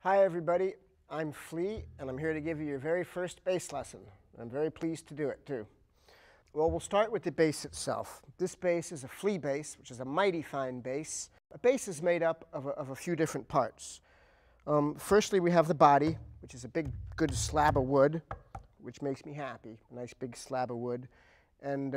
Hi everybody, I'm Flea and I'm here to give you your very first bass lesson. I'm very pleased to do it too. Well, we'll start with the bass itself. This bass is a Flea bass, which is a mighty fine bass. A bass is made up of a few different parts. Firstly, we have the body, which is a big, good slab of wood, which makes me happy, a nice big slab of wood. And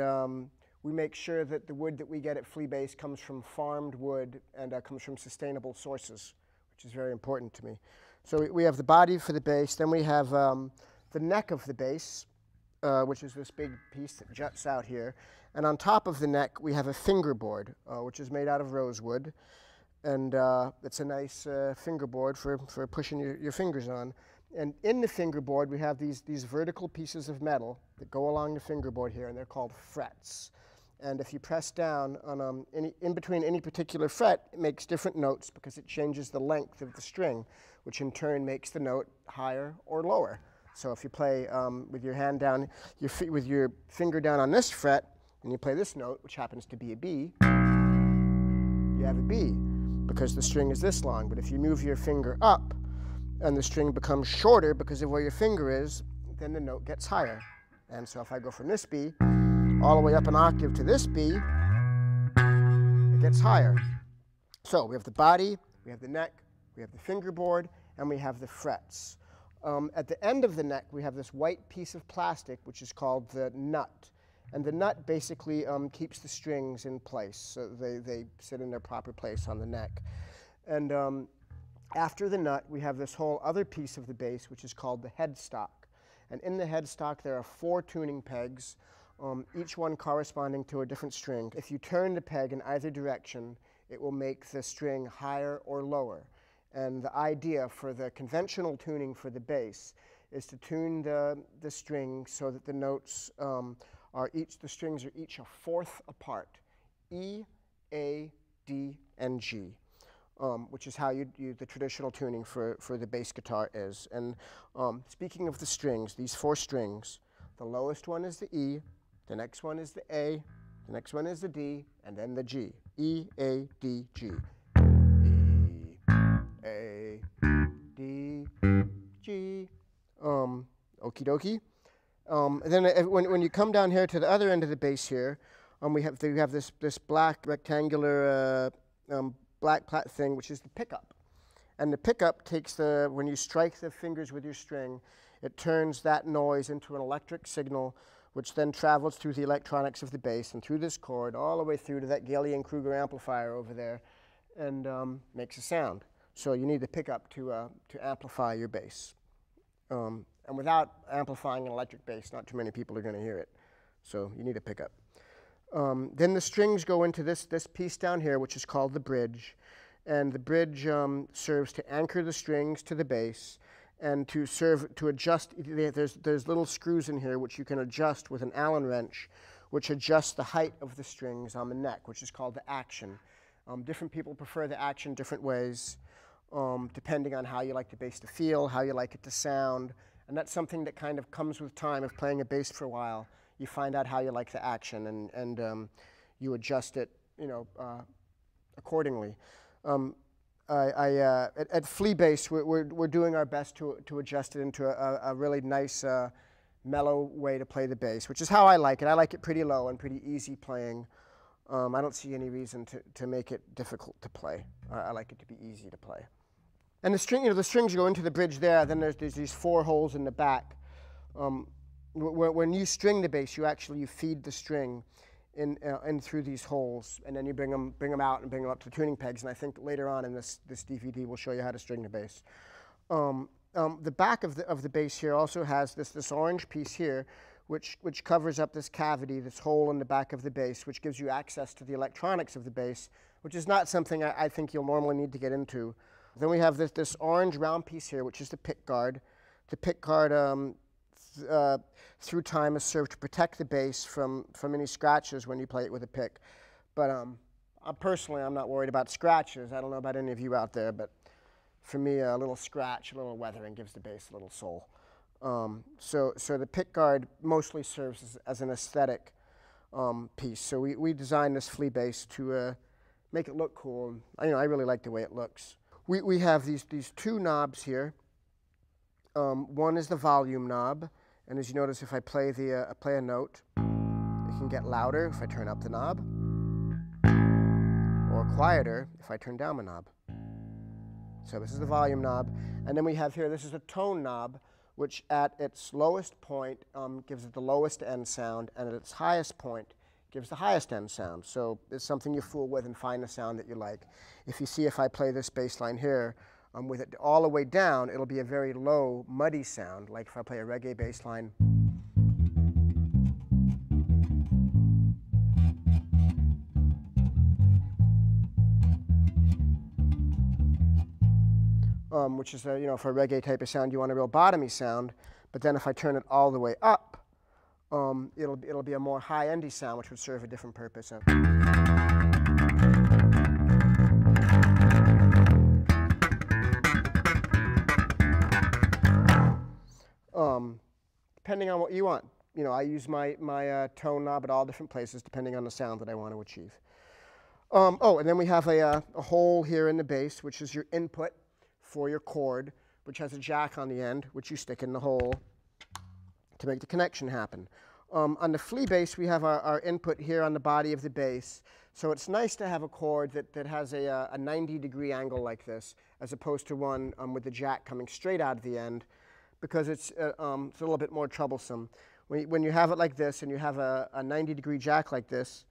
we make sure that the wood that we get at Flea Bass comes from farmed wood and comes from sustainable sources, which is very important to me. So we have the body for the bass, then we have the neck of the bass, which is this big piece that juts out here. And on top of the neck, we have a fingerboard, which is made out of rosewood. And it's a nice fingerboard for pushing your fingers on. And in the fingerboard, we have these vertical pieces of metal that go along the fingerboard here, and they're called frets. And if you press down on in between any particular fret, it makes different notes because it changes the length of the string, which in turn makes the note higher or lower. So if you play with your hand down, with your finger down on this fret, and you play this note, which happens to be a B, you have a B because the string is this long. But if you move your finger up and the string becomes shorter because of where your finger is, then the note gets higher. And so if I go from this B all the way up an octave to this B, it gets higher. So we have the body, we have the neck, we have the fingerboard, and we have the frets. At the end of the neck, we have this white piece of plastic, which is called the nut. And the nut basically keeps the strings in place, so they sit in their proper place on the neck. And after the nut, we have this whole other piece of the bass, which is called the headstock. And in the headstock, there are 4 tuning pegs, each one corresponding to a different string. If you turn the peg in either direction, it will make the string higher or lower. And the idea for the conventional tuning for the bass is to tune the string so that the notes the strings are each a fourth apart, E, A, D, and G, which is how the traditional tuning for the bass guitar is. And speaking of the strings, these 4 strings, the lowest one is the E, the next one is the A, the next one is the D, and then the G. E, A, D, G. E, A, D, G. Okie dokie. Then when you come down here to the other end of the bass here, we have this black rectangular black plat thing, which is the pickup. And the pickup takes when you strike the fingers with your string, it turns that noise into an electric signal, which then travels through the electronics of the bass and through this cord all the way through to that Gillian-Kruger amplifier over there, and makes a sound. So you need the pickup to amplify your bass. And without amplifying an electric bass, not too many people are going to hear it. So you need a pickup. Then the strings go into this piece down here, which is called the bridge. And the bridge serves to anchor the strings to the bass and to adjust. There's little screws in here which you can adjust with an Allen wrench, which adjusts the height of the strings on the neck, which is called the action. Different people prefer the action different ways, depending on how you like the bass to feel, how you like it to sound. And that's something that kind of comes with time of playing a bass for a while. You find out how you like the action, and you adjust it, accordingly. At Flea Bass, we're doing our best to adjust it into a really nice, mellow way to play the bass, which is how I like it. I like it pretty low and pretty easy playing. I don't see any reason to make it difficult to play. I like it to be easy to play. And the strings go into the bridge there. Then there's these 4 holes in the back. When you string the bass, you feed the string in through these holes, and then you bring them out and bring them up to the tuning pegs. And I think later on in this DVD, we'll show you how to string the bass. The back of the bass here also has this orange piece here, which covers up this cavity, this hole in the back of the bass, which gives you access to the electronics of the bass, which is not something I think you'll normally need to get into. Then we have this orange round piece here, which is the pick guard. The pick guard, through time, has served to protect the bass from any scratches when you play it with a pick. But personally, I'm not worried about scratches. I don't know about any of you out there, but for me, a little scratch, a little weathering gives the bass a little soul. So the pick guard mostly serves as an aesthetic piece. So we designed this Flea bass to make it look cool. I really like the way it looks. we have these two knobs here. One is the volume knob, and as you notice, if I play a note, it can get louder if I turn up the knob, or quieter if I turn down the knob. So this is the volume knob, and then we have here, this is a tone knob, which at its lowest point gives it the lowest end sound, and at its highest point gives the highest end sound. So it's something you fool with and find the sound that you like. If you see, if I play this bass line here, with it all the way down, it'll be a very low, muddy sound, like if I play a reggae bass line. Which is, you know, for a reggae type of sound, you want a real bottomy sound. But then if I turn it all the way up, it'll be a more high-endy sound, which would serve a different purpose. Depending on what you want. You know, I use my tone knob at all different places, depending on the sound that I want to achieve. Oh, and then we have a hole here in the bass, which is your input for your chord, which has a jack on the end, which you stick in the hole to make the connection happen. On the Flea bass, we have our input here on the body of the bass. So it's nice to have a chord that has a 90-degree angle like this, as opposed to one with the jack coming straight out of the end, because it's a little bit more troublesome. When you have it like this, and you have a 90-degree jack like this,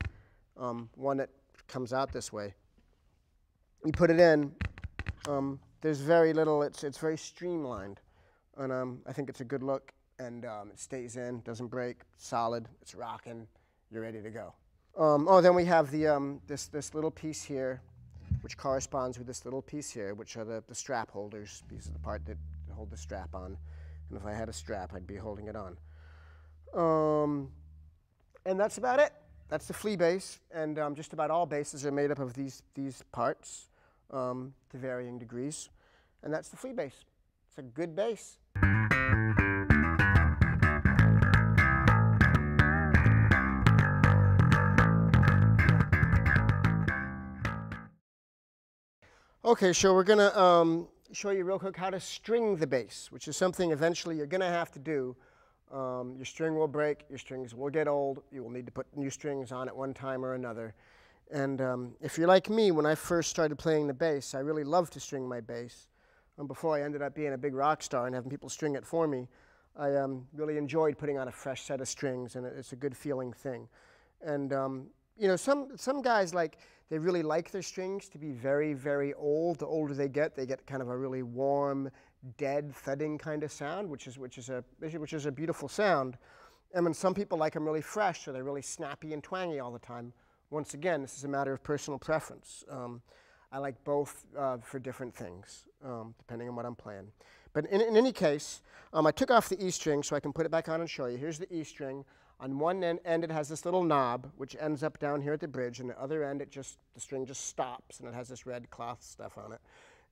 one that comes out this way, you put it in, there's very little, it's very streamlined, and I think it's a good look, and it stays in, doesn't break, solid, it's rocking, you're ready to go. Oh, then we have the this little piece here, which corresponds with this little piece here, which are the strap holders. These are the part that hold the strap on, and if I had a strap, I'd be holding it on. And that's about it. That's the Flea bass, and just about all basses are made up of these parts to varying degrees, and that's the Flea bass. It's a good bass. Okay, so we're going to show you real quick how to string the bass, which is something eventually you're going to have to do. Your string will break, your strings will get old, you will need to put new strings on at one time or another. And if you're like me, when I first started playing the bass, I really loved to string my bass. Before I ended up being a big rock star and having people string it for me, I really enjoyed putting on a fresh set of strings, and it's a good feeling thing. And you know, some guys, like, they really like their strings to be very, very old. The older they get kind of a really warm, dead, thudding kind of sound, which is a beautiful sound. And then some people like them really fresh, so they're really snappy and twangy all the time. Once again, this is a matter of personal preference. I like both for different things, depending on what I'm playing. But in any case, I took off the E string so I can put it back on and show you. Here's the E string. On one end, it has this little knob, which ends up down here at the bridge, and the other end, the string just stops, and it has this red cloth stuff on it.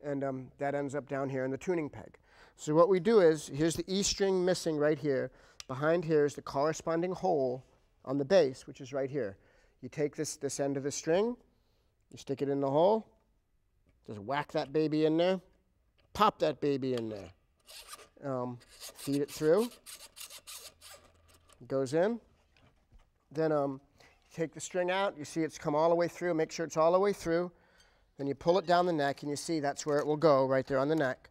And that ends up down here in the tuning peg. So what we do is, here's the E string missing right here. Behind here is the corresponding hole on the bass, which is right here. You take this end of the string, you stick it in the hole, just whack that baby in there, pop that baby in there, feed it through. It goes in. Then take the string out. You see it's come all the way through. Make sure it's all the way through. Then you pull it down the neck, and you see that's where it will go, right there on the neck.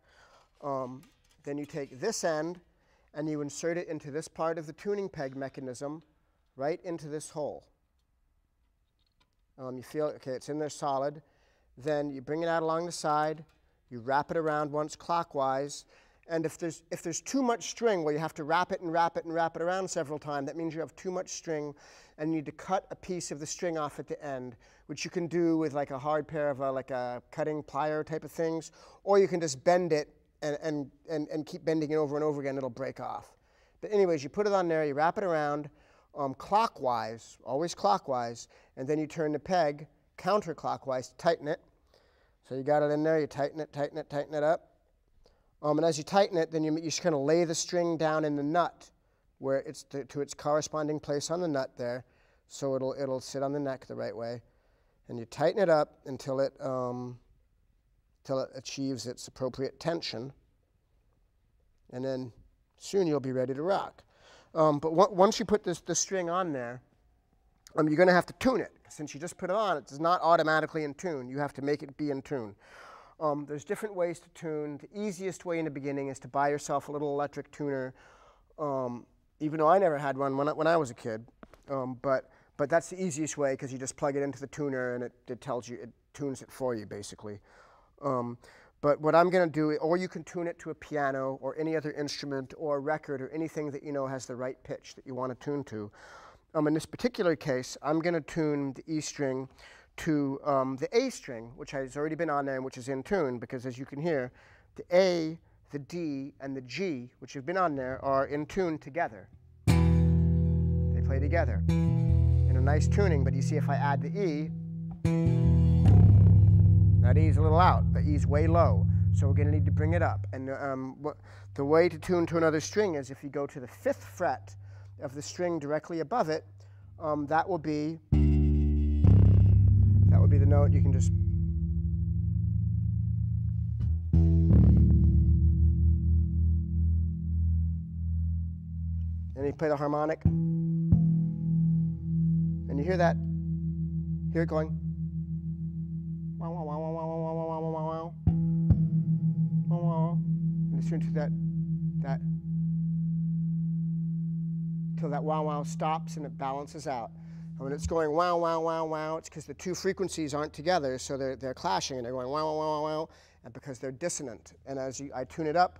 Then you take this end, and you insert it into this part of the tuning peg mechanism, right into this hole. You feel, okay, it's in there solid. Then you bring it out along the side. You wrap it around once clockwise. And if there's too much string, well, you have to wrap it and wrap it and wrap it around several times. That means you have too much string, and you need to cut a piece of the string off at the end, which you can do with like a hard pair of like a cutting plier type of things, or you can just bend it and keep bending it over and over again. It'll break off. But anyways, you put it on there, you wrap it around clockwise, always clockwise, and then you turn the peg counterclockwise to tighten it. So you got it in there, you tighten it, tighten it, tighten it up. And as you tighten it, then you just kind of lay the string down in the nut where it's to its corresponding place on the nut there, so it'll sit on the neck the right way. And you tighten it up until it till it achieves its appropriate tension, and then soon you'll be ready to rock. But once you put the string on there, you're going to have to tune it. Since you just put it on, it's not automatically in tune. You have to make it be in tune. There's different ways to tune. The easiest way in the beginning is to buy yourself a little electric tuner, even though I never had one when I was a kid. But that's the easiest way, because you just plug it into the tuner and it tells you, it tunes it for you, basically. But what I'm going to do, or you can tune it to a piano or any other instrument or a record or anything that you know has the right pitch that you want to tune to. In this particular case, I'm going to tune the E string to the A string, which has already been on there and which is in tune, because as you can hear, the A, the D, and the G, which have been on there, are in tune together. They play together in a nice tuning, but you see if I add the E, that E's a little out. The E's way low, so we're going to need to bring it up. And the way to tune to another string is if you go to the 5th fret of the string directly above it, that will be the note. You can just and you play the harmonic, and you hear that, hear it going wow wow wow wow wow wow wow wow wow wow wow wow, and it's tuned to that till that wow wow stops and it balances out. And when it's going wow wow wow wow, it's because the two frequencies aren't together, so they're clashing and they're going wow wow wow wow wow, and because they're dissonant. And as I tune it up,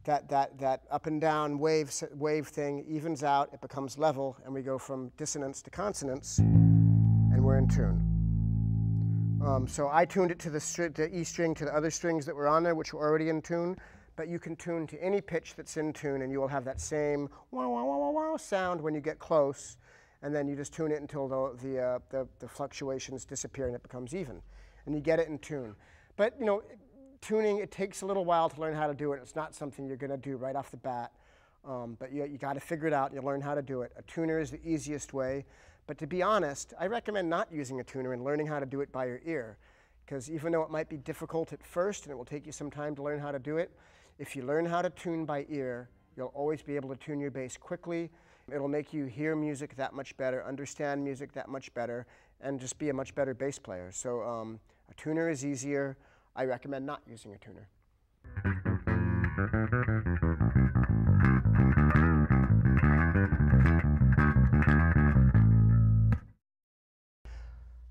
that up and down wave thing evens out, it becomes level, and we go from dissonance to consonance, and we're in tune. So I tuned it to the E string to the other strings that were on there, which were already in tune, but you can tune to any pitch that's in tune, and you will have that same wow wow wow wow wow sound when you get close, and then you just tune it until the fluctuations disappear and it becomes even, and you get it in tune. But you know, tuning, it takes a little while to learn how to do it. It's not something you're going to do right off the bat, but you got to figure it out. You learn how to do it. A tuner is the easiest way, but to be honest, I recommend not using a tuner and learning how to do it by your ear, because even though it might be difficult at first and it will take you some time to learn how to do it, if you learn how to tune by ear, you'll always be able to tune your bass quickly. It'll make you hear music that much better, understand music that much better, and just be a much better bass player. So a tuner is easier. I recommend not using a tuner.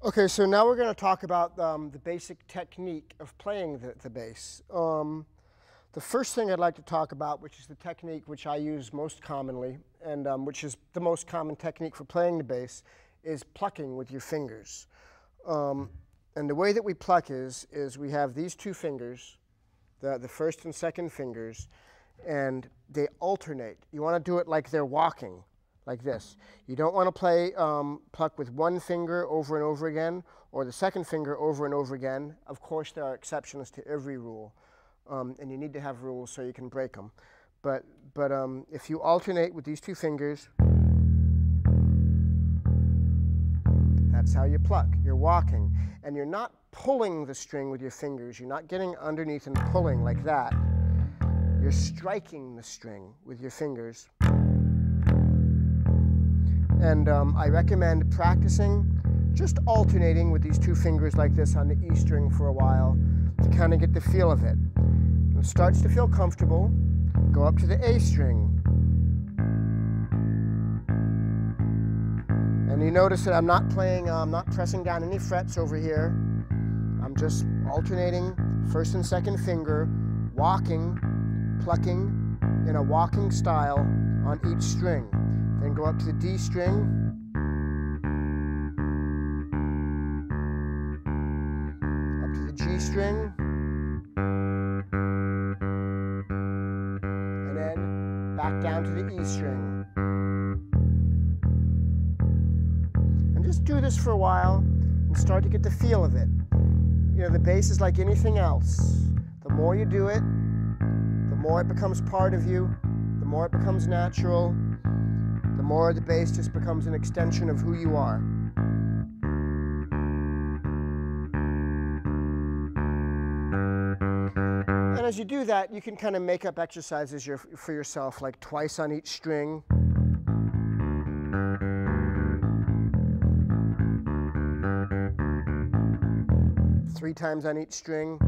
Okay, so now we're going to talk about the basic technique of playing the bass. The first thing I'd like to talk about, which is the technique which I use most commonly, and which is the most common technique for playing the bass, is plucking with your fingers. And the way that we pluck is we have these two fingers, the first and second fingers, and they alternate. You want to do it like they're walking, like this. You don't want to play pluck with one finger over and over again, or the second finger over and over again. Of course, there are exceptions to every rule. And you need to have rules so you can break them. But if you alternate with these two fingers, that's how you pluck. You're walking. And you're not pulling the string with your fingers. You're not getting underneath and pulling like that. You're striking the string with your fingers. And I recommend practicing just alternating with these two fingers like this on the E string for a while to kind of get the feel of it. When it starts to feel comfortable, go up to the A string. And you notice that I'm not playing, I'm not pressing down any frets over here. I'm just alternating first and second finger, walking, plucking in a walking style on each string. Then go up to the D string, up to the G string, and then back down to the E string. And just do this for a while and start to get the feel of it. You know, the bass is like anything else. The more you do it, the more it becomes part of you, the more it becomes natural, the more the bass just becomes an extension of who you are. as you do that, you can kind of make up exercises for yourself, like twice on each string. 3 times on each string.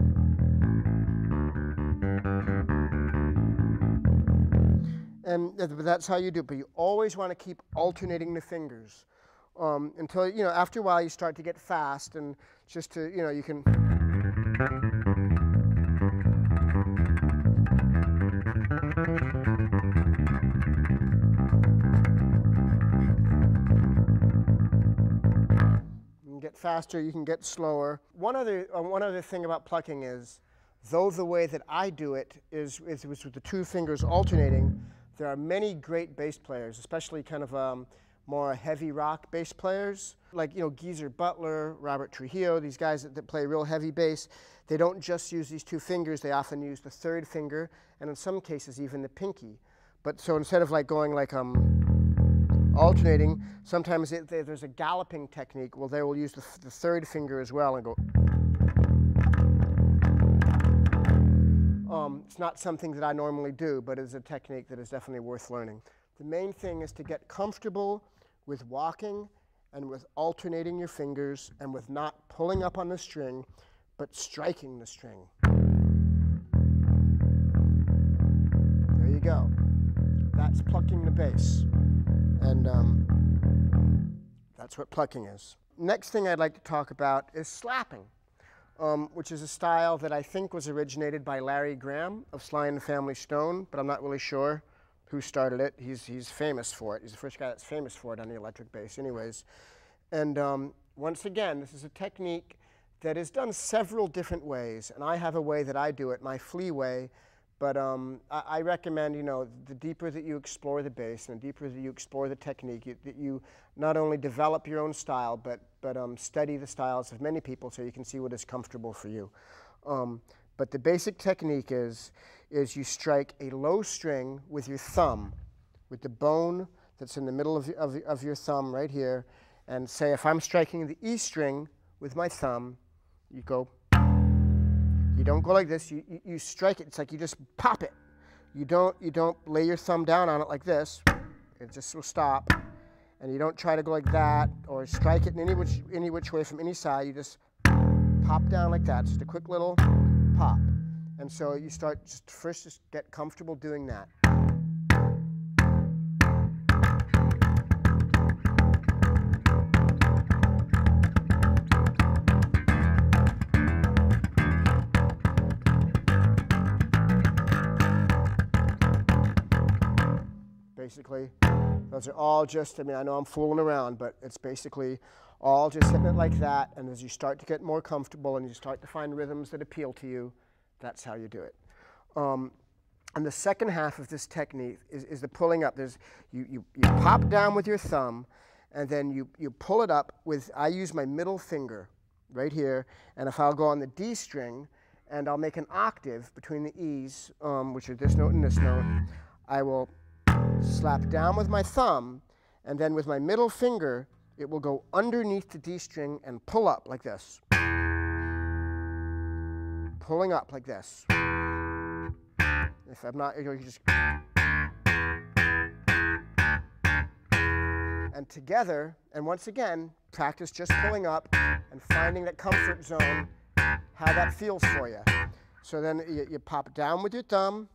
And that's how you do it. But you always want to keep alternating the fingers until, after a while you start to get fast, and just to, you can. Get faster, you can get slower. One other thing about plucking is, though the way that I do it is with the 2 fingers alternating, there are many great bass players, especially kind of more heavy rock bass players, like Geezer Butler, Robert Trujillo, these guys that play real heavy bass. They don't just use these 2 fingers, they often use the 3rd finger, and in some cases even the pinky. But so instead of like going like alternating, sometimes there's a galloping technique. Well, they will use the 3rd finger as well and go. It's not something that I normally do, but it's a technique that is definitely worth learning. The main thing is to get comfortable with walking and with alternating your fingers and with not pulling up on the string, but striking the string. There you go. That's plucking the bass. And that's what plucking is. Next thing I'd like to talk about is slapping, which is a style that I think was originated by Larry Graham of Sly and the Family Stone, but I'm not really sure who started it. He's famous for it. He's the first guy that's famous for it on the electric bass anyways. And once again, this is a technique that is done several different ways, and I have a way that I do it, my Flea way. But I recommend, the deeper that you explore the bass and the deeper that you explore the technique, that you not only develop your own style, but study the styles of many people so you can see what is comfortable for you. But the basic technique is you strike a low string with your thumb, with the bone that's in the middle of your thumb right here, and say if I'm striking the E string with my thumb, you go. You don't go like this, you strike it, it's like you just pop it. You don't lay your thumb down on it like this, it just will stop. And you don't try to go like that or strike it in any which way from any side, you just pop down like that, just a quick little pop. And so you start, first get comfortable doing that. Basically, those are all just, I know I'm fooling around, but it's basically all just hitting it like that, and as you start to get more comfortable and you start to find rhythms that appeal to you, that's how you do it. And the second half of this technique is the pulling up. You pop down with your thumb, and then you pull it up with, I use my middle finger right here, and if I'll go on the D string, and I'll make an octave between the E's, which are this note and this note, I will slap down with my thumb, and then with my middle finger, it will go underneath the D string and pull up like this. Pulling up like this. If I'm not, you just. And together, and once again, practice just pulling up and finding that comfort zone, how that feels for you. So then you pop down with your thumb,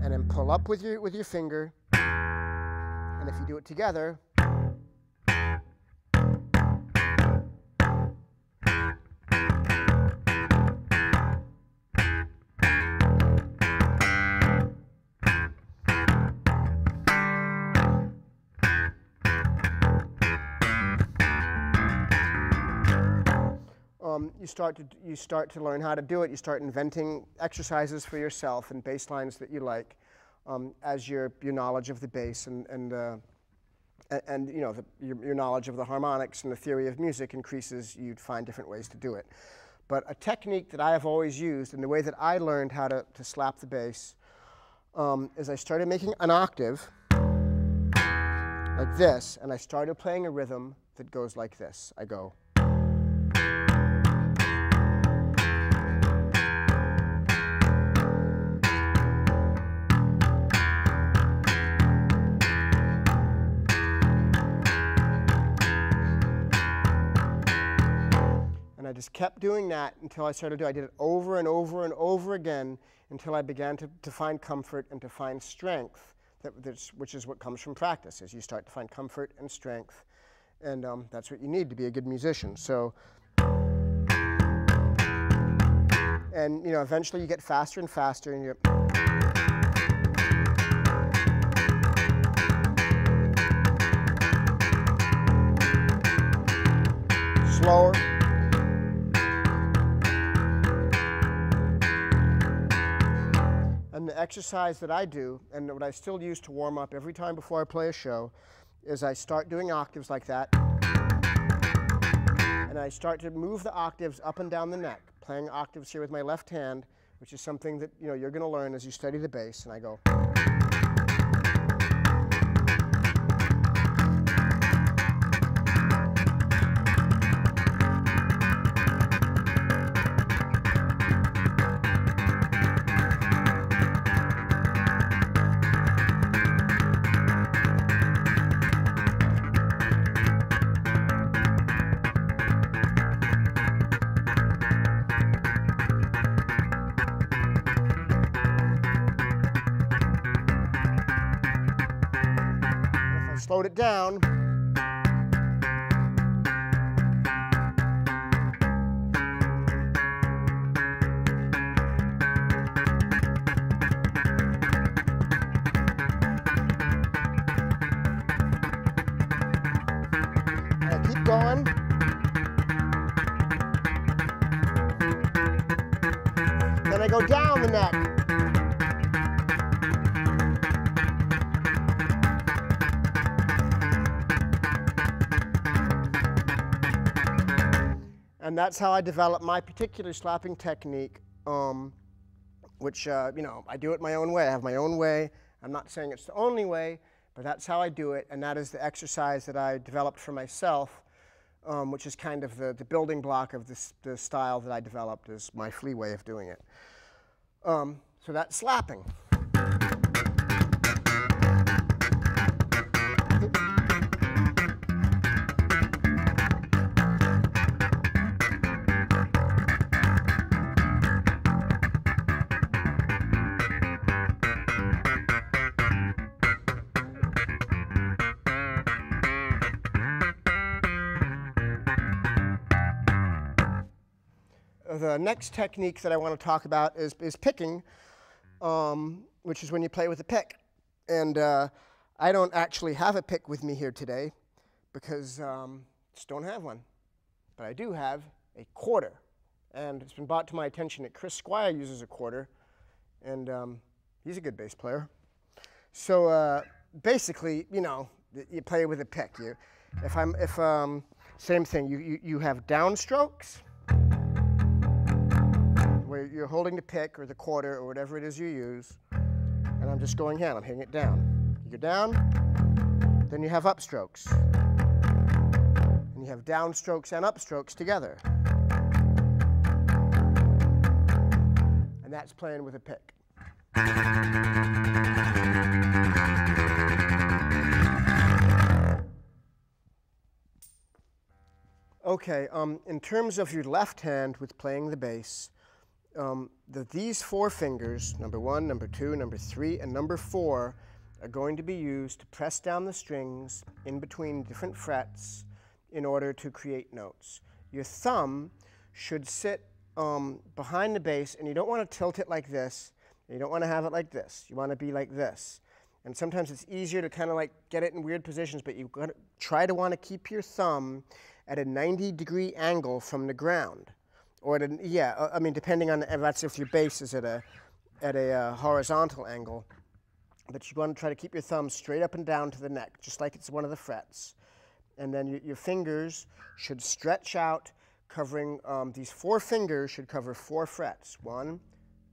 and then pull up with your finger, and if you do it together, you start to learn how to do it. You start inventing exercises for yourself and bass lines that you like, as your knowledge of the bass and your knowledge of the harmonics and the theory of music increases. You'd find different ways to do it. But a technique that I have always used, and the way that I learned how to slap the bass, is I started making an octave like this, and I started playing a rhythm that goes like this. I go. just kept doing that until I started to do it. I did it over and over and over again until I began to find comfort and to find strength, which is what comes from practice, is you start to find comfort and strength, and that's what you need to be a good musician. So, and you know, eventually you get faster and faster, and you're slower. And the exercise that I do, and what I still use to warm up every time before I play a show, is I start doing octaves like that, and I start to move the octaves up and down the neck, playing octaves here with my left hand, which is something that you're going to learn as you study the bass. And I go. Slowed it down. And I keep going. Then I go down the neck. And that's how I develop my particular slapping technique, which, I do it my own way. I have my own way. I'm not saying it's the only way, but that's how I do it. And that is the exercise that I developed for myself, which is kind of the building block of the style that I developed, is my Flea way of doing it. So that's slapping. The next technique that I want to talk about is picking, which is when you play with a pick. And I don't actually have a pick with me here today because I just don't have one. But I do have a quarter. And it's been brought to my attention that Chris Squire uses a quarter, and he's a good bass player. So basically, you play with a pick. Same thing. You have downstrokes, where you're holding the pick or the quarter or whatever it is you use, and I'm just going here and I'm hitting it down. You go down, then you have upstrokes, and you have downstrokes and upstrokes together, and that's playing with a pick. Okay, in terms of your left hand with playing the bass, these four fingers, number 1, number 2, number 3, and number 4, are going to be used to press down the strings in between different frets in order to create notes. Your thumb should sit behind the bass, and you don't want to tilt it like this, and you don't want to have it like this. You want to be like this. And sometimes it's easier to kind of like get it in weird positions, but you've got to try to want to keep your thumb at a 90-degree angle from the ground. Or depending on that's if your bass is at a horizontal angle. But you want to try to keep your thumb straight up and down to the neck, just like it's one of the frets. And then your fingers should stretch out, covering these 4 fingers should cover 4 frets. 1,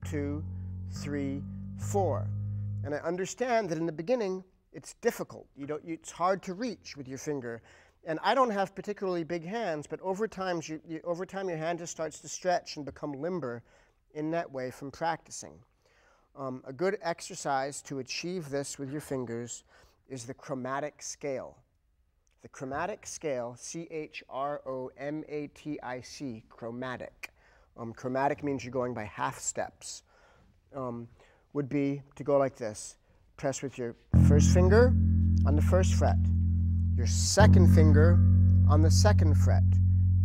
2, 3, 4. And I understand that in the beginning it's difficult. It's hard to reach with your finger. And I don't have particularly big hands, but over time your hand just starts to stretch and become limber in that way from practicing. A good exercise to achieve this with your fingers is the chromatic scale. The chromatic scale, C-H-R-O-M-A-T-I-C, chromatic. Chromatic means you're going by half steps. Would be to go like this. Press with your first finger on the first fret, your second finger on the second fret,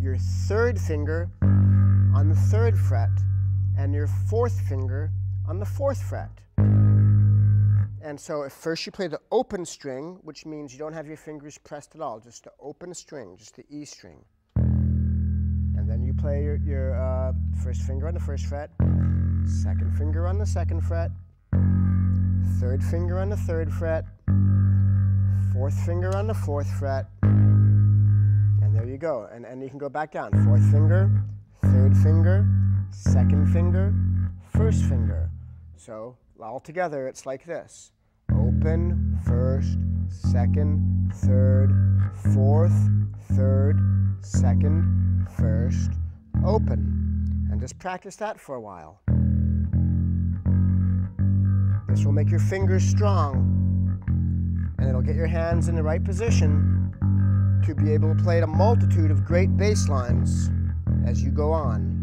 your third finger on the third fret, and your fourth finger on the fourth fret. And so at first you play the open string, which means you don't have your fingers pressed at all, just the open string, just the E string. And then you play your first finger on the first fret, second finger on the second fret, third finger on the third fret, fourth finger on the fourth fret, and there you go. And you can go back down. Fourth finger, third finger, second finger, first finger. So all together it's like this. Open, first, second, third, fourth, third, second, first, open. And just practice that for a while. This will make your fingers strong, and it'll get your hands in the right position to be able to play a multitude of great bass lines as you go on.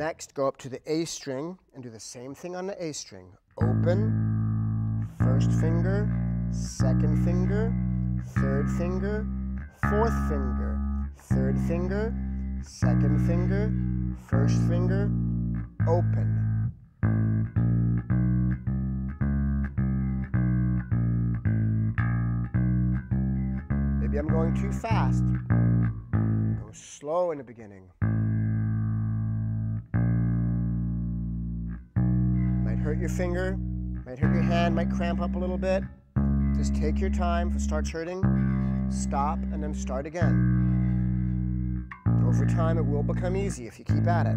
Next, go up to the A string and do the same thing on the A string. Open, first finger, second finger, third finger, fourth finger, third finger, second finger, first finger, open. Maybe I'm going too fast. Go slow in the beginning. Might hurt your finger, might hurt your hand, might cramp up a little bit. Just take your time. If it starts hurting, stop and then start again. Over time, it will become easy if you keep at it.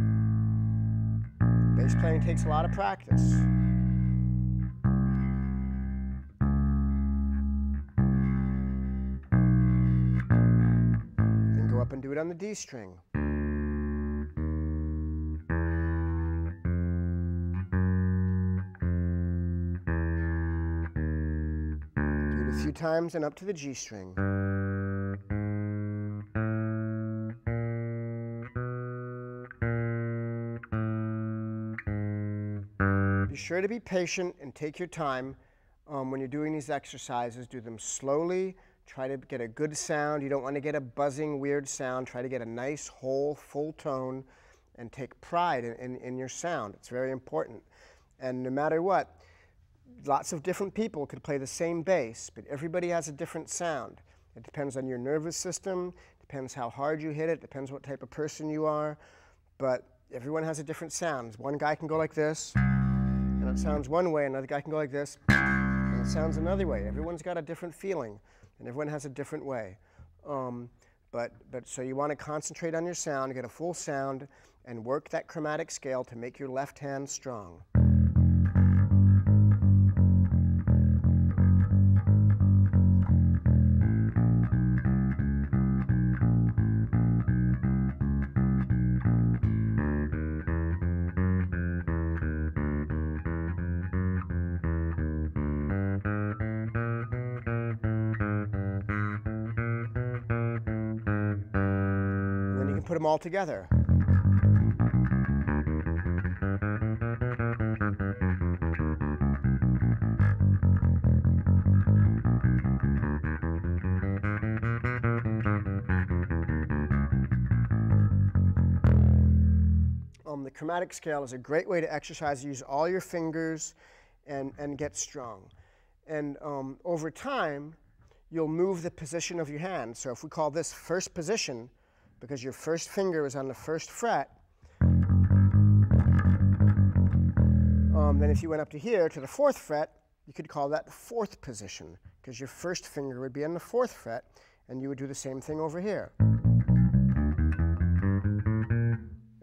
Bass playing takes a lot of practice. Then go up and do it on the D string. Do it a few times and up to the G string. Be sure to be patient and take your time when you're doing these exercises. Do them slowly. Try to get a good sound. You don't want to get a buzzing, weird sound. Try to get a nice, whole, full tone and take pride in your sound. It's very important. And no matter what, lots of different people could play the same bass, but everybody has a different sound. It depends on your nervous system, depends how hard you hit it, depends what type of person you are, but everyone has a different sound. One guy can go like this, and it sounds one way. Another guy can go like this, and it sounds another way. Everyone's got a different feeling, and everyone has a different way. So you want to concentrate on your sound, get a full sound, and work that chromatic scale to make your left hand strong. Put them all together. The chromatic scale is a great way to exercise. Use all your fingers and get strong. And over time, you'll move the position of your hand. So if we call this first position, because your first finger is on the first fret, then if you went up to here, to the fourth fret, you could call that the fourth position, because your first finger would be on the fourth fret, and you would do the same thing over here.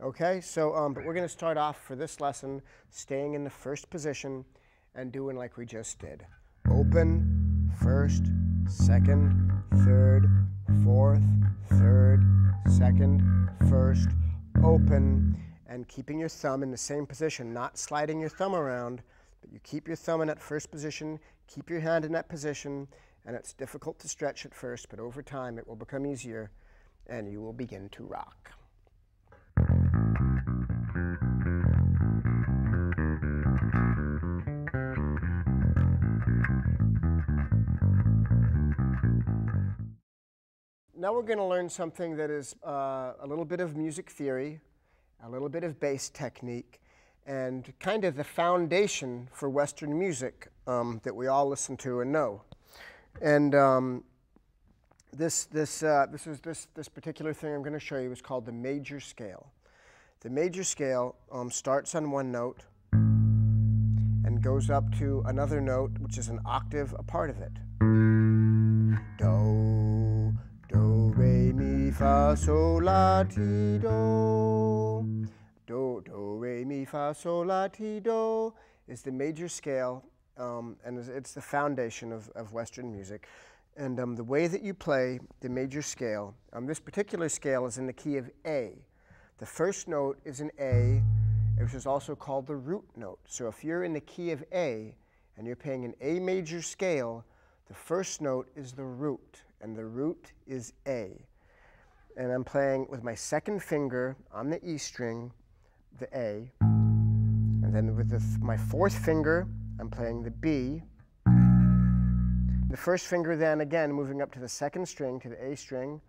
Okay, so, but we're going to start off for this lesson staying in the first position and doing like we just did. Open, first, second, third, fourth, third, second, first, open, and keeping your thumb in the same position, not sliding your thumb around, But you keep your thumb in that first position, keep your hand in that position, and it's difficult to stretch at first, but over time it will become easier, and you will begin to rock. Now we're going to learn something that is a little bit of music theory, a little bit of bass technique, and kind of the foundation for Western music that we all listen to and know. And this particular thing I'm going to show you is called the major scale. The major scale starts on one note and goes up to another note, which is an octave a part of it. Do, do, re, mi, fa, sol, la, ti, do. Do, do, re, mi, fa, sol, la, ti, do is the major scale, and it's the foundation of Western music. And the way that you play the major scale, this particular scale is in the key of A. The first note is an A, which is also called the root note. So if you're in the key of A and you're playing an A major scale, the first note is the root, and the root is A. And I'm playing with my second finger on the E string, the A, and then with my fourth finger, I'm playing the B. The first finger then, again, moving up to the second string, to the A string,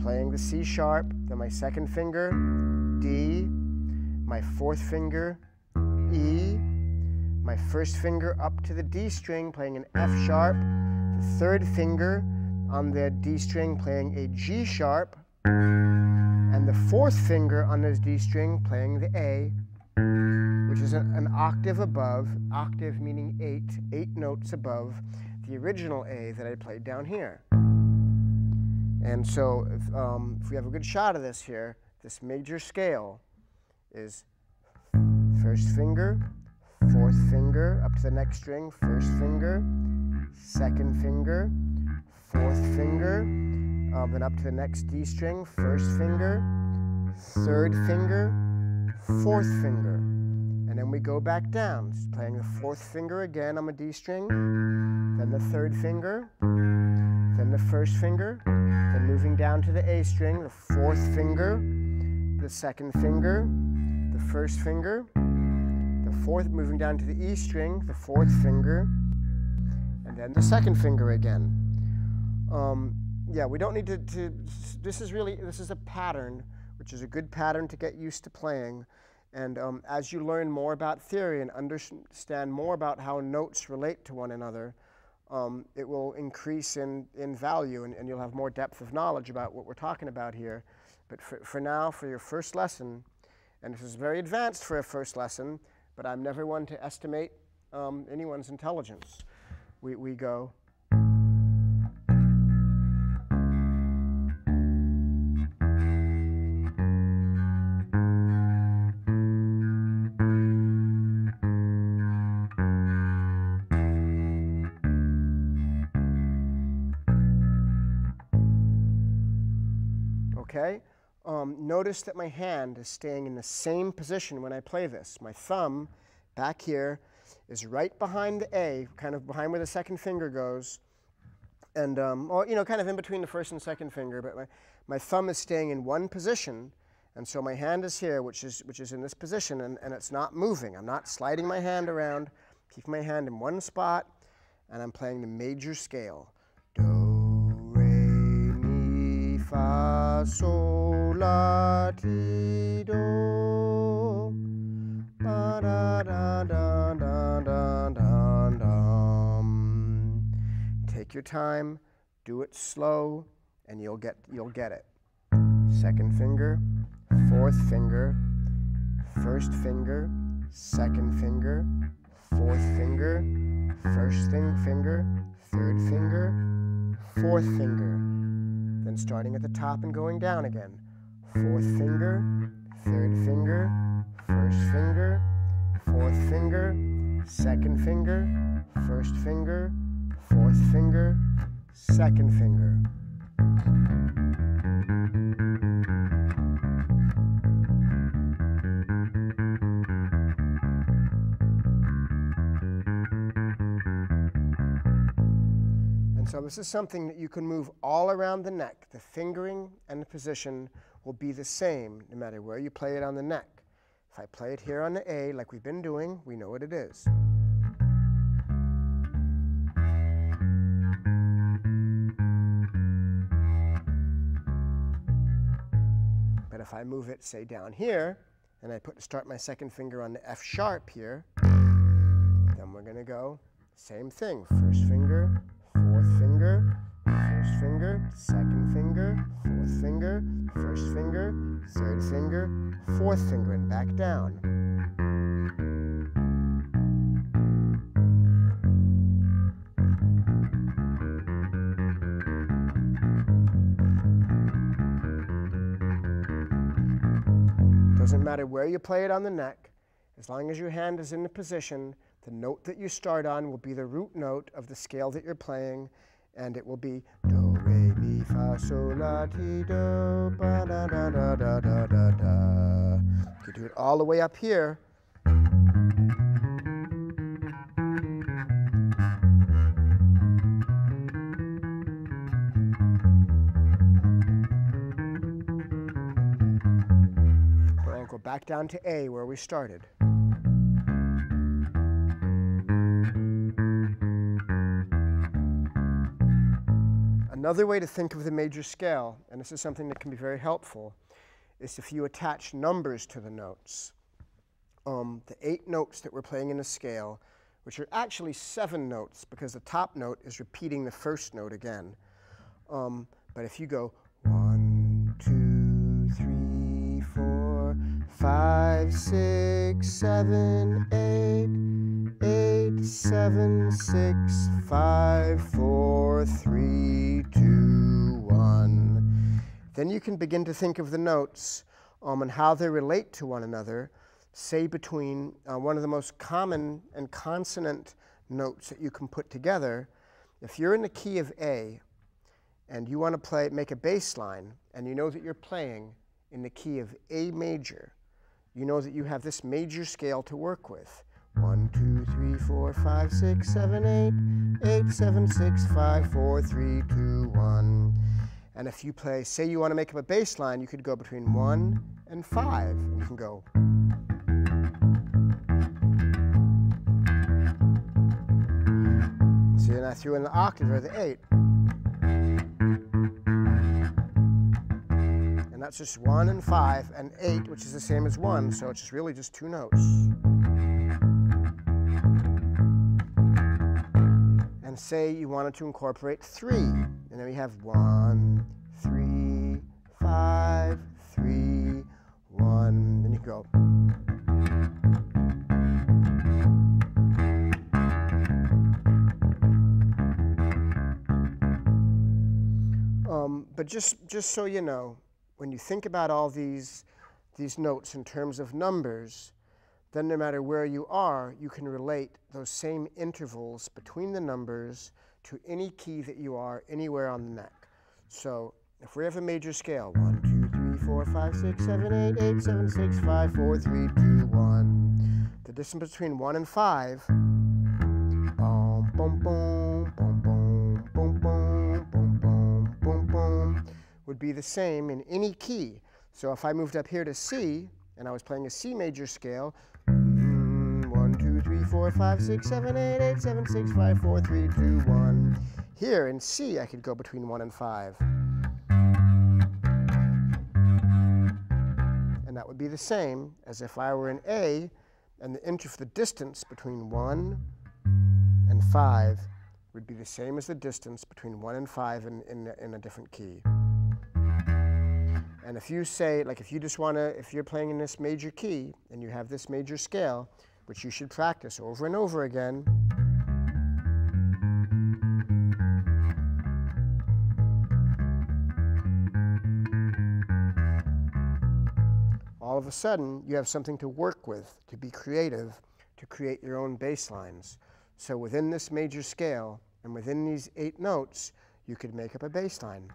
playing the C sharp, then my second finger, D, my fourth finger, E, my first finger up to the D string, playing an F sharp, the third finger on the D string, playing a G sharp, and the fourth finger on this D string, playing the A, which is an octave above, octave meaning eight notes above the original A that I played down here. And so if we have a good shot of this here, this major scale is first finger, fourth finger, up to the next string, first finger, second finger, fourth finger, then up to the next D string, first finger, third finger, fourth finger. And then we go back down, playing the fourth finger again on the D string, then the third finger, then the first finger, then moving down to the A string, the fourth finger, the second finger, the first finger, the fourth, moving down to the E string, the fourth finger, and then the second finger again. Yeah, we don't need to this is a pattern, which is a good pattern to get used to playing. And as you learn more about theory and understand more about how notes relate to one another, it will increase in value, and you'll have more depth of knowledge about what we're talking about here. But for now, for your first lesson, and this is very advanced for a first lesson, but I'm never one to estimate anyone's intelligence. We go. Okay? Notice that my hand is staying in the same position when I play this. My thumb back here is right behind the A, kind of behind where the second finger goes, and or kind of in between the first and second finger. But my thumb is staying in one position, and so my hand is here, which is in this position, and it's not moving. I'm not sliding my hand around. Keep my hand in one spot, and I'm playing the major scale. Do, re, mi, fa, sol, la, ti, do. Ba, da, da, da, da, da, da, da. Take your time, do it slow, and you'll get it. Second finger, fourth finger, first finger, second finger, fourth finger, first finger, third finger, fourth finger. Then starting at the top and going down again. Fourth finger, third finger, first finger, fourth finger, second finger, first finger, fourth finger, second finger. So this is something that you can move all around the neck. The fingering and the position will be the same no matter where you play it on the neck. If I play it here on the A like we've been doing, we know what it is. But if I move it, say, down here, and I start my second finger on the F sharp here, then we're going to go same thing. First finger, fourth finger, first finger, second finger, fourth finger, first finger, third finger, fourth finger, and back down. Doesn't matter where you play it on the neck, as long as your hand is in the position, the note that you start on will be the root note of the scale that you're playing, and it will be do, re, mi, fa, sol, la, ti, do, ba, da, da, da, da, da, da, da. You can do it all the way up here. I'll go back down to A where we started. Another way to think of the major scale, and this is something that can be very helpful, is if you attach numbers to the notes. The 8 notes that we're playing in a scale, which are actually 7 notes because the top note is repeating the first note again. But if you go 1, 2, 3, 4, 5, 6, 7, 8, 8, 7, 6, 5, 4, 3, 2, 1. Then you can begin to think of the notes and how they relate to one another, say between one of the most common and consonant notes that you can put together. If you're in the key of A and you want to make a bass line, and you know that you're playing in the key of A major, you know that you have this major scale to work with. 1, 2, 3, 4, 5, 6, 7, 8, 8, 7, 6, 5, 4, 3, 2, 1. And if you play, say you want to make up a bass line, you could go between 1 and 5. And you can go. See, and I threw in the octave or the 8. And that's just 1 and 5 and 8, which is the same as 1, so it's really just 2 notes. And say you wanted to incorporate 3, and then we have 1, 3, 5, 3, 1, then you go. But just so you know, when you think about all these notes in terms of numbers, then no matter where you are, you can relate those same intervals between the numbers to any key that you are anywhere on the neck. So if we have a major scale, 1, 2, 3, 4, 5, 6, 7, 8, 8, 7, 6, 5, 4, 3, 2, 1. The distance between 1 and 5, boom, boom, boom, boom, boom, boom, boom, boom, boom, boom, boom, would be the same in any key. So if I moved up here to C, and I was playing a C major scale, 1, 2, 3, 4, 5, 6, 7, 8, 8, 7, 6, 5, 4, 3, 2, 1. Here in C, I could go between 1 and 5. And that would be the same as if I were in A, and the distance between 1 and 5 would be the same as the distance between 1 and 5 in a different key. And if you say, like if you're playing in this major key, and you have this major scale, which you should practice over and over again, all of a sudden you have something to work with, to be creative, to create your own bass lines. So within this major scale, and within these 8 notes, you could make up a bass line.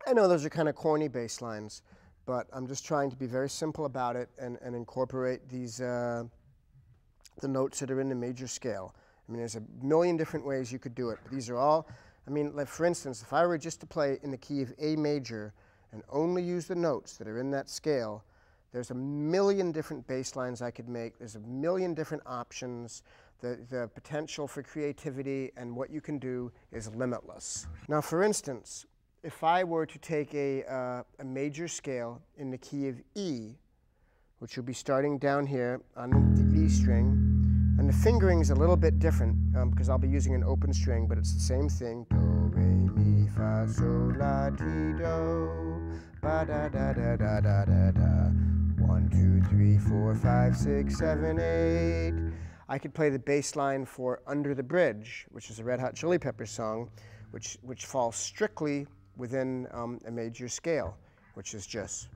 I know those are kind of corny bass lines, but I'm just trying to be very simple about it and incorporate these the notes that are in the major scale. I mean, there's a million different ways you could do it, but these are all, I mean, like for instance, if I were just to play in the key of A major and only use the notes that are in that scale, there's a million different bass lines I could make. There's a million different options. The potential for creativity and what you can do is limitless. Now, for instance, if I were to take a major scale in the key of E, which will be starting down here on the E string, and the fingering is a little bit different because I'll be using an open string, but it's the same thing. Do, re, mi, fa, sol, la, ti, do, ba, da, da, da, da, da, da, da. 1, 2, 3, 4, 5, 6, 7, 8. I could play the bass line for Under the Bridge, which is a Red Hot Chili Peppers song, which falls strictly within a major scale, which is just.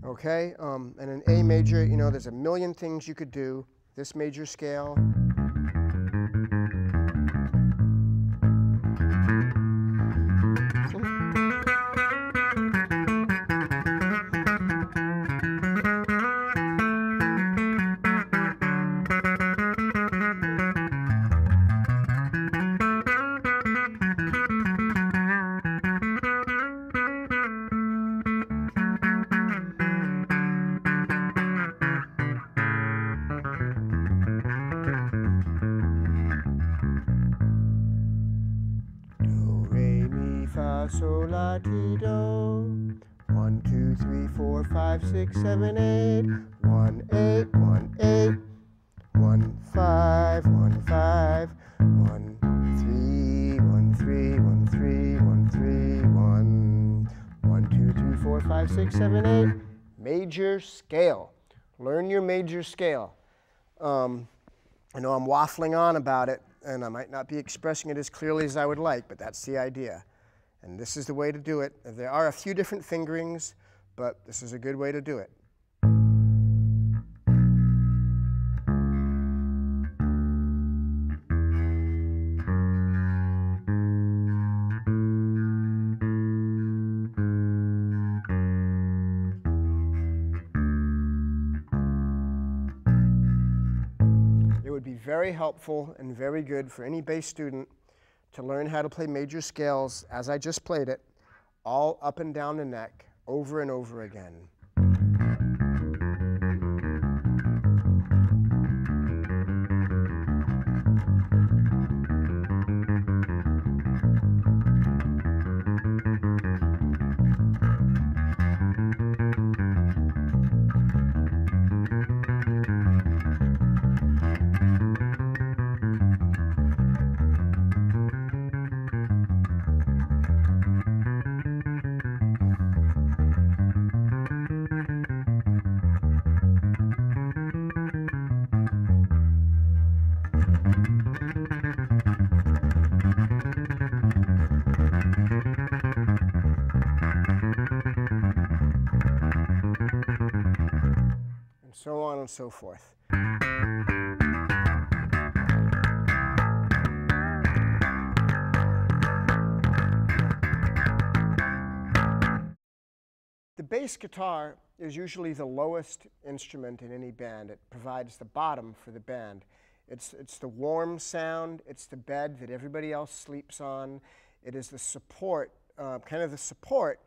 Okay, and in A major, you know, there's a million things you could do. This major scale. Sol, la, ti, do. 1, 2, 3, 4, 5, 6, 7, 8. 1, 8, 1, 8. 1, 5, 1, 5. 1, 3, 1, 3, 1, 3, 1, 3, 1. 1, 2, 3, 4, 5, 6, 7, 8. Major scale. Learn your major scale. I know I'm waffling on about it, and I might not be expressing it as clearly as I would like, but that's the idea. And this is the way to do it. There are a few different fingerings, but this is a good way to do it. It would be very helpful and very good for any bass student to learn how to play major scales, as I just played it, all up and down the neck, over and over again. So on and so forth. The bass guitar is usually the lowest instrument in any band. It provides the bottom for the band. It's the warm sound, it's the bed that everybody else sleeps on. It is the support, kind of the support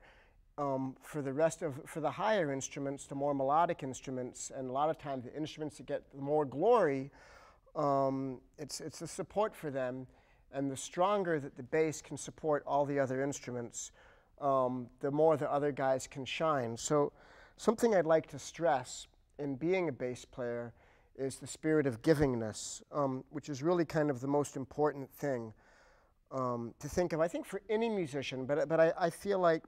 for the higher instruments, the more melodic instruments, and a lot of times the instruments that get more glory, it's the support for them, and the stronger that the bass can support all the other instruments, the more the other guys can shine. So something I'd like to stress in being a bass player is the spirit of givingness, which is really kind of the most important thing to think of, I think, for any musician, but I feel like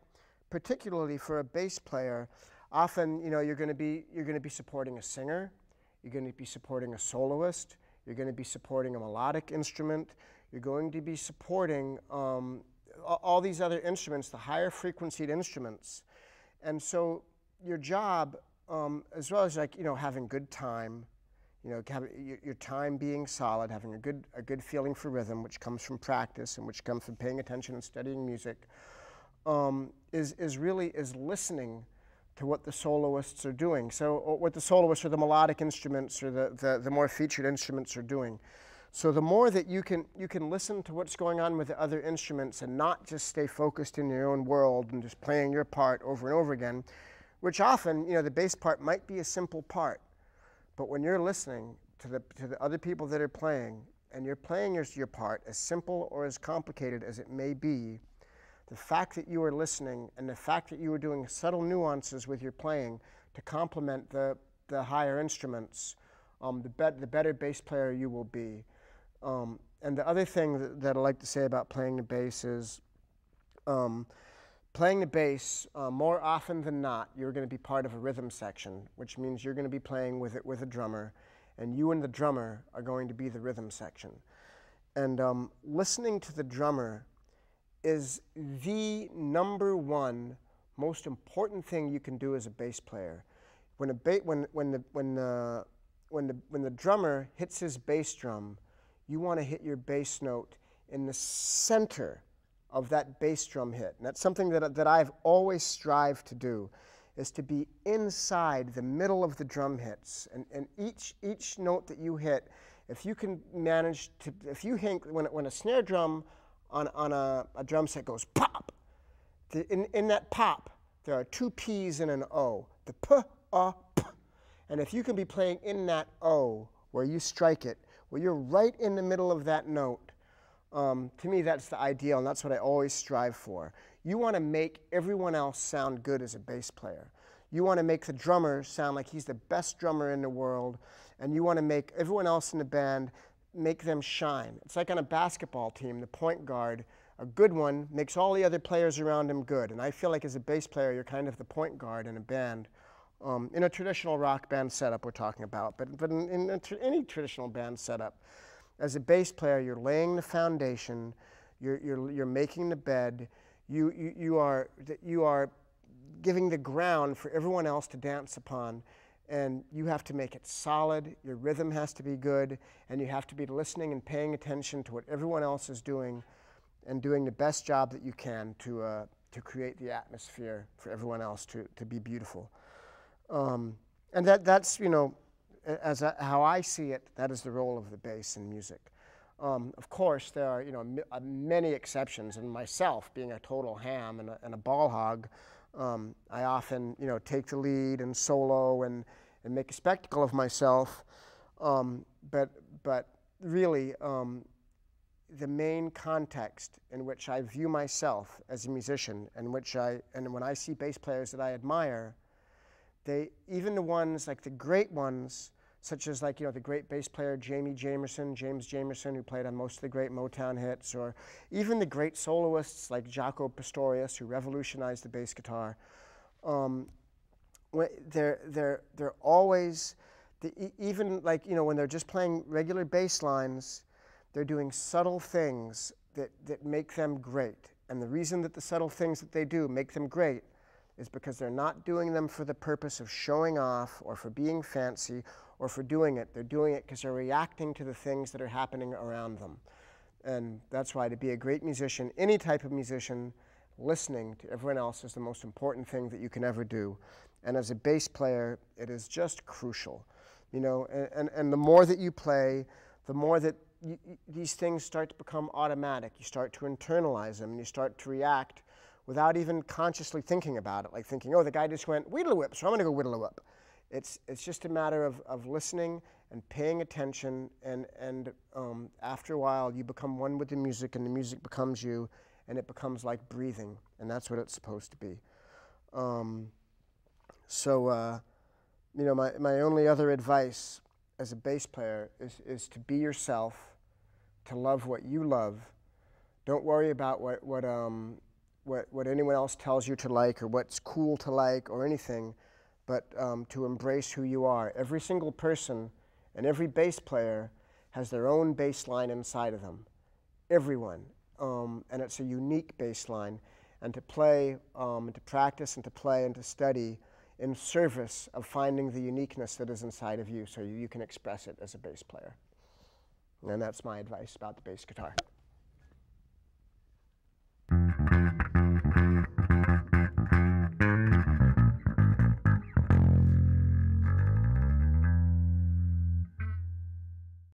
particularly for a bass player, often, you know, you're going to be supporting a singer, you're going to be supporting a soloist, you're going to be supporting a melodic instrument, You're going to be supporting all these other instruments, the higher frequency instruments. And so your job, as well as like, having good time, your time being solid, having a good feeling for rhythm, which comes from practice and which comes from paying attention and studying music, is listening to what the soloists are doing. So what the soloists or the melodic instruments or the more featured instruments are doing. So the more that you can listen to what's going on with the other instruments and not just stay focused in your own world and just playing your part over and over again, which often, the bass part might be a simple part, but when you're listening to the other people that are playing and you're playing your part, as simple or as complicated as it may be, the fact that you are listening and the fact that you are doing subtle nuances with your playing to complement the higher instruments, the better bass player you will be. And the other thing that I like to say about playing the bass is, playing the bass, more often than not, you're going to be part of a rhythm section, which means you're going to be playing with a drummer, and you and the drummer are going to be the rhythm section. And listening to the drummer is the #1 most important thing you can do as a bass player. When the drummer hits his bass drum, you want to hit your bass note in the center of that bass drum hit. And that's something that I've always strived to do, is to be inside the middle of the drum hits. And each note that you hit, if you can manage to, if you hit, when a snare drum on a drum set goes pop, in that pop, there are 2 P's and an O, the p, p. And if you can be playing in that O, where you strike it, where you're right in the middle of that note, to me that's the ideal, and that's what I always strive for. You want to make everyone else sound good as a bass player. You want to make the drummer sound like he's the best drummer in the world, and you want to make everyone else in the band, make them shine. It's like on a basketball team, the point guard, a good one, makes all the other players around him good. And I feel like as a bass player, you're kind of the point guard in a band. In a traditional rock band setup we're talking about, but in any traditional band setup, as a bass player, you're laying the foundation, you're making the bed, you are giving the ground for everyone else to dance upon, and you have to make it solid, your rhythm has to be good, and you have to be listening and paying attention to what everyone else is doing and doing the best job that you can to create the atmosphere for everyone else to be beautiful. And that's, how I see it, that is the role of the bass in music. Of course, there are, many exceptions, and myself, being a total ham and a ball hog, I often, take the lead and solo and make a spectacle of myself. But really, the main context in which I view myself as a musician, and when I see bass players that I admire, even the ones, like the great ones, such as the great bass player James Jamerson, who played on most of the great Motown hits, or even the great soloists like Jaco Pastorius, who revolutionized the bass guitar. They're always, even when they're just playing regular bass lines, they're doing subtle things that make them great. And the reason that the subtle things that they do make them great is because they're not doing them for the purpose of showing off or for being fancy or for doing it. They're doing it because they're reacting to the things that are happening around them. And that's why, to be a great musician, any type of musician, listening to everyone else is the most important thing that you can ever do. And as a bass player, it is just crucial. And the more that you play, the more that these things start to become automatic. You start to internalize them, and you start to react without even consciously thinking about it, like thinking, oh, the guy just went whittle-a-whip, so I'm going to go whittle-a-whip. It's just a matter of listening and paying attention, and after a while, you become one with the music, and the music becomes you, and it becomes like breathing, and that's what it's supposed to be. My only other advice as a bass player is to be yourself, to love what you love. Don't worry about what anyone else tells you to like, or what's cool to like, or anything, but to embrace who you are. Every single person and every bass player has their own bass line inside of them. everyone, and it's a unique bass line, and to play, and to practice, and to play, and to study in service of finding the uniqueness that is inside of you so you can express it as a bass player. And that's my advice about the bass guitar.